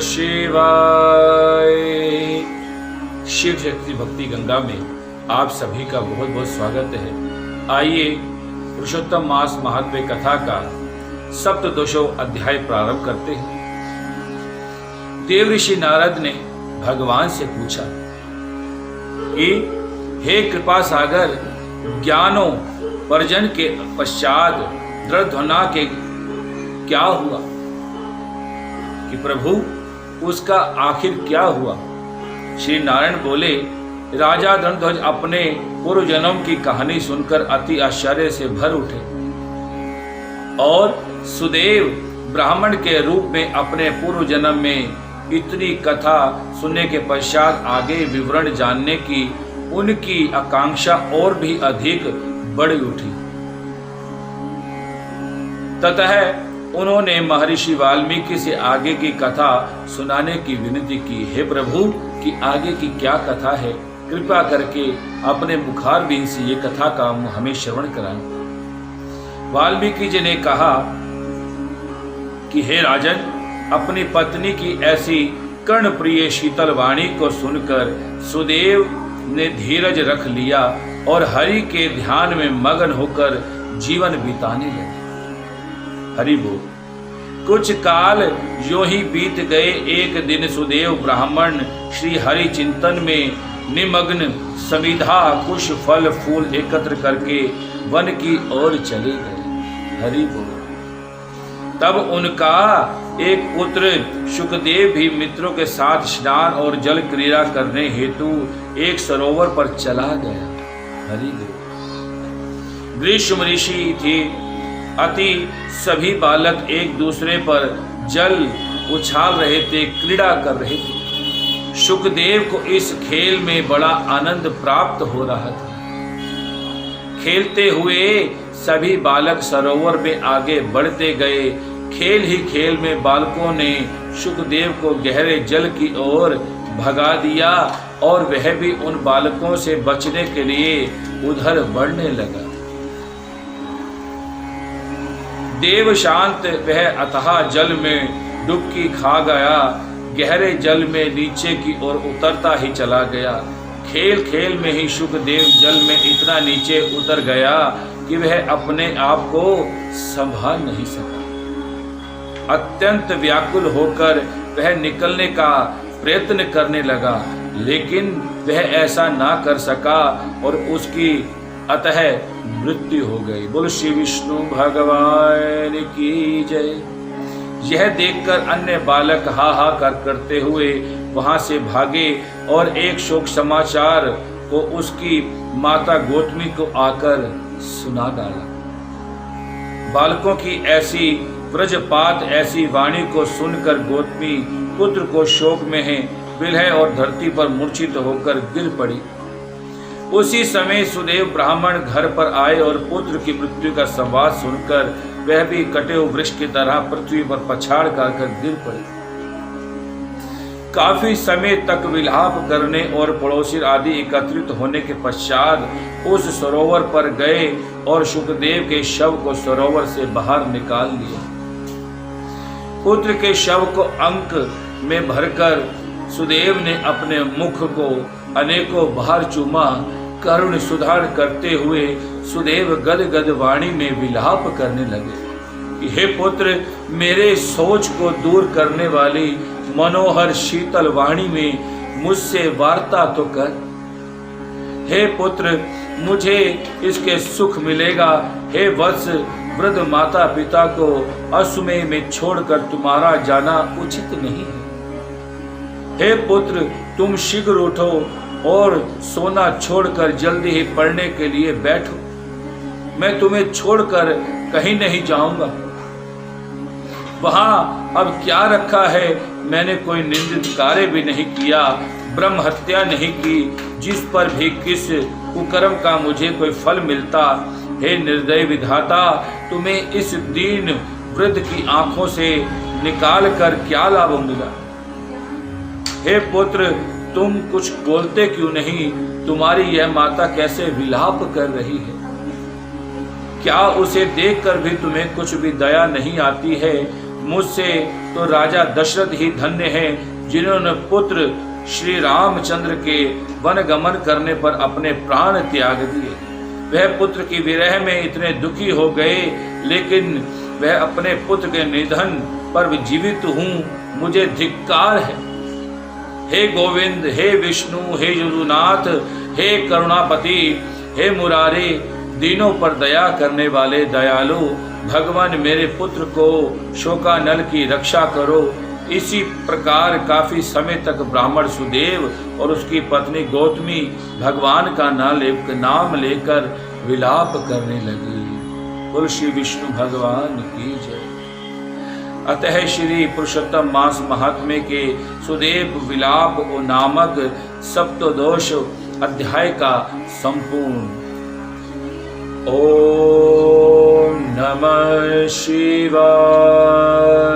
शिवाय। शिव शक्ति भक्ति गंगा में आप सभी का बहुत बहुत स्वागत है। आइए पुरुषोत्तम मास महात्म्य कथा का सप्तदशों अध्याय प्रारंभ करते हैं। देव ऋषि नारद ने भगवान से पूछा कि हे कृपा सागर, ज्ञानों पर्जन के पश्चात द्रध्वना के क्या हुआ कि प्रभु उसका आखिर क्या हुआ। श्री नारायण बोले, राजा धनध्वज अपने पूर्व जन्म की कहानी सुनकर अति आश्चर्य से भर उठे और सुदेव ब्राह्मण के रूप में अपने पूर्व जन्म में इतनी कथा सुनने के पश्चात आगे विवरण जानने की उनकी आकांक्षा और भी अधिक बढ़ उठी। ततः उन्होंने महर्षि वाल्मीकि से आगे की कथा सुनाने की विनती की। हे प्रभु, कि आगे की क्या कथा है, कृपा करके अपने मुखारबिंद से ये कथा का हमें श्रवण कराएं। वाल्मीकि जी ने कहा कि हे राजन, अपनी पत्नी की ऐसी कर्णप्रिय शीतल वाणी को सुनकर सुदेव ने धीरज रख लिया और हरि के ध्यान में मगन होकर जीवन बिताने लगे। हरि बोल। कुछ काल जो ही बीत गए। एक दिन सुदेव ब्राह्मण श्री हरि चिंतन में निमग्न समिधा कुश फल फूल एकत्र करके वन की ओर चले गए। हरि बोल। तब उनका एक पुत्र शुकदेव भी मित्रों के साथ स्नान और जल क्रीड़ा करने हेतु एक सरोवर पर चला गया। हरि बोल। ग्रीष्म ऋषि थे अति सभी बालक एक दूसरे पर जल उछाल रहे थे, क्रीड़ा कर रहे थे। शुकदेव को इस खेल में बड़ा आनंद प्राप्त हो रहा था। खेलते हुए सभी बालक सरोवर में आगे बढ़ते गए। खेल ही खेल में बालकों ने शुकदेव को गहरे जल की ओर भगा दिया और वह भी उन बालकों से बचने के लिए उधर बढ़ने लगा। देव शांत वह अथाह जल में डुबकी खा गया, गहरे जल में नीचे की ओर उतरता ही चला गया। खेल खेल में ही शुकदेव जल में इतना नीचे उतर गया कि वह अपने आप को संभाल नहीं सका। अत्यंत व्याकुल होकर वह निकलने का प्रयत्न करने लगा, लेकिन वह ऐसा ना कर सका और उसकी अतः मृत्यु हो गई। बोल श्री विष्णु भगवान की जय। यह देखकर अन्य बालक हाहाकार करते हुए वहां से भागे और एक शोक समाचार को उसकी माता गौतमी को आकर सुना डाला। बालकों की ऐसी व्रजपात ऐसी वाणी को सुनकर गौतमी पुत्र को शोक में है विलह और धरती पर मूर्छित होकर गिर पड़ी। उसी समय सुदेव ब्राह्मण घर पर आए और पुत्र की मृत्यु का संवाद सुनकर वह भी कटे हुए वृक्ष की तरह पृथ्वी पर पछाड़ कर गिर पड़े। काफी समय तक विलाप करने और पड़ोसी आदि एकत्रित होने के पश्चात उस सरोवर पर गए और शुकदेव के शव को सरोवर से बाहर निकाल लिया। पुत्र के शव को अंक में भरकर सुदेव ने अपने मुख को अनेकों बार चूमा। करुण सुधार करते हुए सुदेव गदगद वाणी में विलाप करने लगे। हे पुत्र, मेरे सोच को दूर करने वाली मनोहर शीतल वाणी में मुझसे वार्ता तो कर। हे पुत्र, मुझे इसके सुख मिलेगा। हे वत्स, वृद्ध माता पिता को असमय में छोड़कर तुम्हारा जाना उचित नहीं है। हे पुत्र, तुम शीघ्र उठो और सोना छोड़कर जल्दी ही पढ़ने के लिए बैठो। मैं तुम्हें छोड़कर कहीं नहीं जाऊंगा। वहां अब क्या रखा है? मैंने कोई निंदित कार्य भी नहीं किया, ब्रह्म हत्या नहीं की, जिस पर भी किस कुकर्म का मुझे कोई फल मिलता। हे निर्दय विधाता, तुम्हें इस दीन वृद्ध की आंखों से निकाल कर क्या लाभ मिला? हे पुत्र, तुम कुछ बोलते क्यों नहीं? तुम्हारी यह माता कैसे विलाप कर रही है? क्या उसे देखकर भी तुम्हें कुछ भी दया नहीं आती है? मुझसे तो राजा दशरथ ही धन्य हैं जिन्होंने पुत्र श्री रामचंद्र के वन गमन करने पर अपने प्राण त्याग दिए। वह पुत्र की विरह में इतने दुखी हो गए, लेकिन वह अपने पुत्र के निधन पर जीवित हूँ, मुझे धिक्कार है। हे गोविंद, हे विष्णु, हे यदुनाथ, हे करुणापति, हे मुरारे, दीनों पर दया करने वाले दयालु भगवान, मेरे पुत्र को शोकानल की रक्षा करो। इसी प्रकार काफी समय तक ब्राह्मण सुदेव और उसकी पत्नी गौतमी भगवान का नाम लेकर विलाप करने लगी। बोल श्री विष्णु भगवान की जय। अतः श्री पुरुषोत्तम मास महात्म्य के सुदेव विलाप नामक सप्तदोष अध्याय का संपूर्ण। ओम नमः शिवाय।